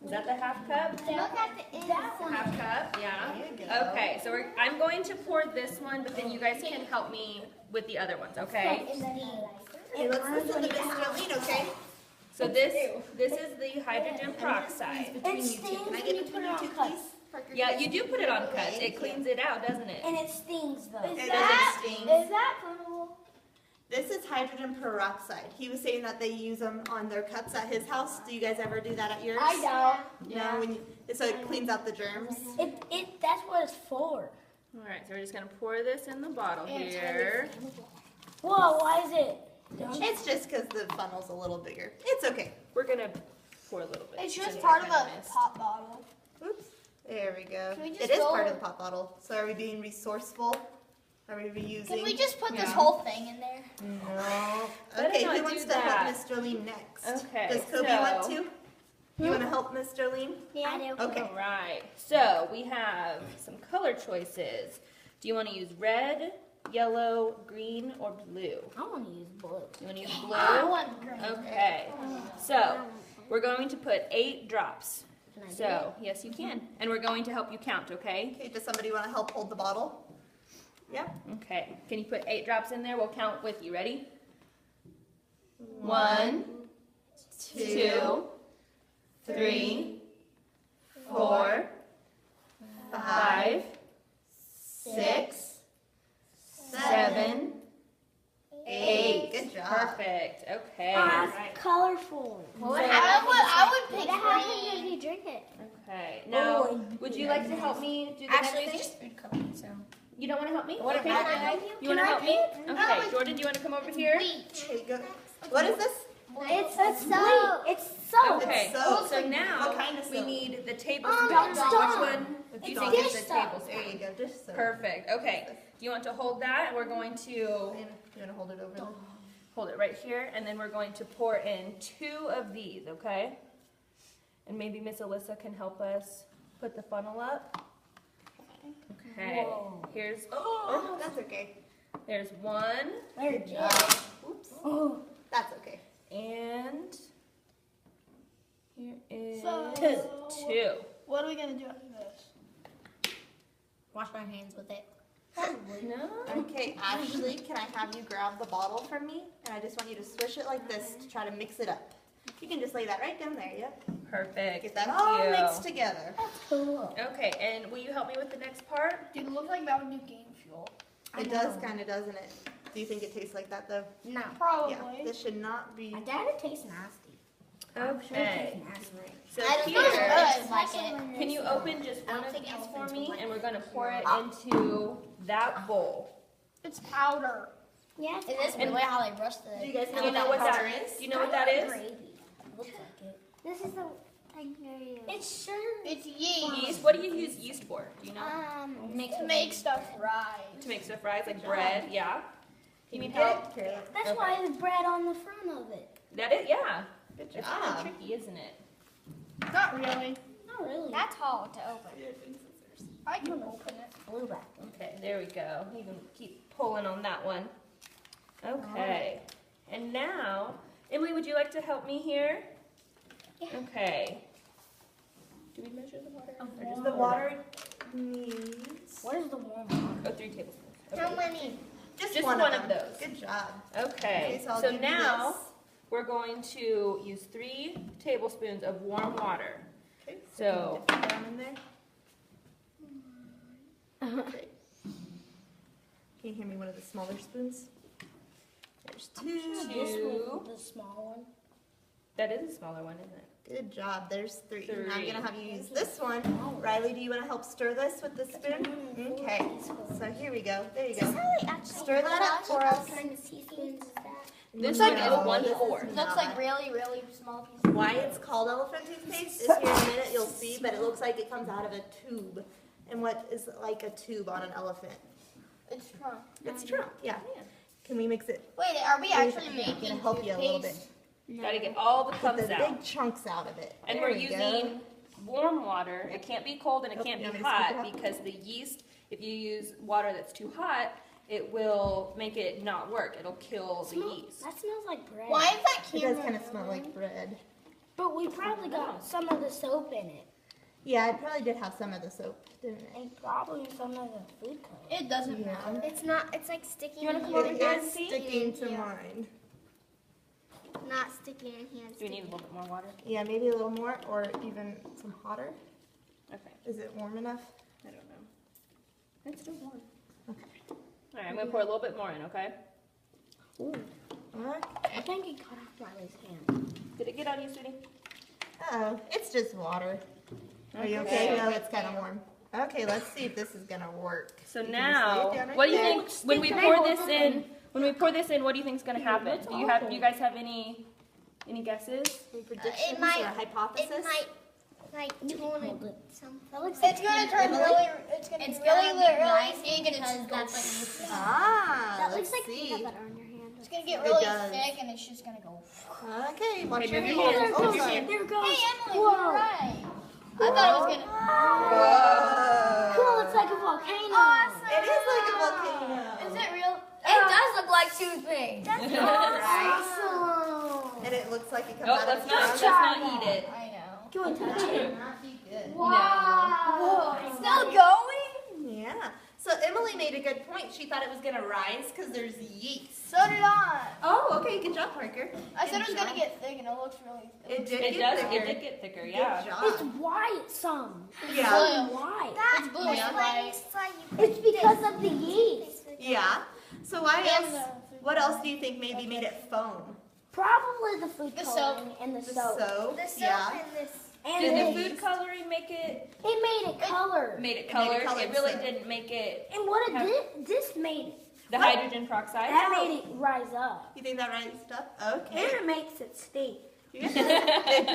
Is that the half cup? Look at the inside. Half cup, yeah. Okay, so I'm going to pour this one, but then you guys can help me with the other ones, okay? Hey, let's listen to Miss Jolene, okay? So this is the hydrogen peroxide. It stings when you put it on cuts. Yeah, you do put it on cuts. It cleans it out, doesn't it? And it stings though. Is that flammable? This is hydrogen peroxide. He was saying that they use them on their cuts at his house. Do you guys ever do that at yours? I don't. No, so it cleans out the germs. That's what it's for. All right, so we're just gonna pour this in the bottle here. Whoa, why is it? It's just because the funnel's a little bigger. It's okay. We're gonna pour a little bit. It's so just you part guys of a kinda missed. pop bottle. Oops. There we go. Can we just It is go- part of the pop bottle. So are we being resourceful? Are we reusing? Can we just put this Yeah. whole thing in there? No. Better Okay, not who wants do to help that. Miss Jolene next? Okay, Does Kobe so- want to? You want to help Miss Jolene? Yeah, I do. Okay. All right, so we have some color choices. Do you want to use red, yellow, green, or blue? I want to use blue. You want to use I blue? want green. Okay, so we're going to put 8 drops. Can I do So, yes you can. And we're going to help you count, okay? Okay, does somebody want to help hold the bottle? Yeah. Okay, can you put 8 drops in there? We'll count with you. Ready? 1, 2, 3, 4, 5, 6, 7, 8. Good job. Perfect. Okay. It's colorful. I would pick What happens if green. you drink it? Okay. Now, Oh, would you like to help me do the Actually, next it's thing? just food coloring, so. You don't want to help me? What Okay. about it? You want to help me? Okay. Jordan, do you want to come over here? There you go. What is this? It's soap. It's soap. Okay. soap. So now What kind of we soap? need the tablespoon. Dawn. Which one do you It's think is dish the soap. tablespoon? There you go. Dish soap. Perfect. Okay. Do you want to hold that? We're going to You want to hold it over there? hold it right here, and then we're going to pour in 2 of these, okay? And maybe Miss Alyssa can help us put the funnel up. Okay. Whoa. Here's Oh, that's okay. there's 1, Good job. Oops. Oh. That's okay. and here is So- 2. What are we gonna do after this? Wash my hands with it. No. Okay, Ashley, can I have you grab the bottle from me? And I just want you to swish it like this to try to mix it up. You can just lay that right down there, yep. Perfect. Get that Thank all you. mixed together. Cool. Okay, and will you help me with the next part? Dude, it looks like that would do game fuel. It does kind of, doesn't it? Do you think it tastes like that though? No. Probably. Yeah, this should not be. I doubt it tastes nasty. Okay. Nasty. So I don't here, know if it's like it. can you open just I one don't of think these for elephants me? would And we're gonna pour it into that bowl. It's powder. Yeah. Is this And- really how they brush the? Do you guys Do you know what that is? Do you know what that is? Gravy. Looks like it. This is the ingredient. It's sugar. It's yeast. Yeast. What do you use yeast for? Do you know? To make stuff right. To make stuff rise like bread. Yeah. You need help? That's why there's bread on the front of it. That is. Yeah. Good It's kind of job. tricky, isn't it? Not really. Not really. That's hard to open. I can open it. blue back. Okay. There we go. You can keep pulling on that one. Okay. And now, Emily, would you like to help me here? Yeah. Okay. Do we measure the water? Or just The water needs What is the warm water? 3 tablespoons. How Okay. many? Just one of them. those. Good job. Okay. I'll So give you now this. we're going to use 3 tablespoons of warm water. Okay, So- dip it down in there. Great. Can you hear me? One of the smaller spoons. There's 2. This one, the small one. That is a smaller one, isn't it? Good job. There's 3. Now I'm 3. gonna have you use this one. Riley, do you want to help stir this with the spoon? Okay. So here we go. There you go. Stir that up for us. This No, one is this 1/4. is Looks not. like really, really small pieces. Why it's called elephant toothpaste is here in a minute you'll see, but it looks like it comes out of a tube. And what is like a tube on an elephant? It's strong. It's trunk, yeah. Can we mix it? Wait, are we actually Yeah, making gonna help you a little bit. toothpaste? Gotta get all the Get clumps the out. big chunks out of it. And There we're we go. using warm water. It can't be cold and it Oh, can't you be want me to scoop it hot out? because the yeast, if you use water that's too hot, it will make it not work. It'll kill the yeast. That smells like bread. Why is that It camera? does kind of smell like bread. But we probably got some of the soap in it. Yeah, it probably did have some of the soap, didn't it? And probably some of the food color. It doesn't matter. It's not, it's like sticking You wanna in come over It here is and see? sticking to mine. Not sticking in here. Do we need a little bit more water? Yeah, maybe a little more or even some hotter. Okay. Is it warm enough? I don't know. It's still warm. Okay. All right, I'm gonna pour a little bit more in, okay? Ooh, Alright. I think it cut off Riley's hand. Did it get on you, sweetie? Uh-oh, it's just water. Are you Okay. okay? No, it's kind of warm. Okay, let's see if this is gonna work. So You can now, just lay it down right what do you there. think when we pour this in? When we pour this in, what do you think's gonna happen? Do you guys have any guesses? Any predictions It might- or a hypothesis? It might, like, tone it some. That looks It's gonna turn really. It's gonna be really thick, and it's just going. Ah, That let's looks like see. peanut butter on your hand. It's gonna get It really does. thick, and it's just gonna go. Okay, watch your move hand. your There it Oh, goes. sorry. There it goes. Hey Emily, Whoa. you're right. I thought it was gonna. Whoa. Cool, it's like a volcano. It is like a volcano. Is it real? It does look like toothpaste. Awesome. And it looks like it comes No, out let's of not. the Let's ground. not eat it. I know. Go and touch it. Not be good. Wow. It's still going? Yeah. So Emily made a good point. She thought it was gonna rise because there's yeast. So did I. Oh, okay. Good job, Parker. I said it Good was gonna job. get thick, and it looks really thick. It did It get does. thicker. It did get thicker. Good Yeah. It's job. white some. Yeah. Blue. White. It's blue, not white. It's because of the yeast. Yeah. So why And else? the food What else do you think maybe made it foam? Probably the food The coloring and the The soap. soap. Yeah. And Did the the food coloring make it? It made it color. Made it It made it colored. colored, It really so- didn't make it. And what it did, this made it. The hydrogen peroxide. That made it rise up. You think that rised up? And Okay. it makes it stink. It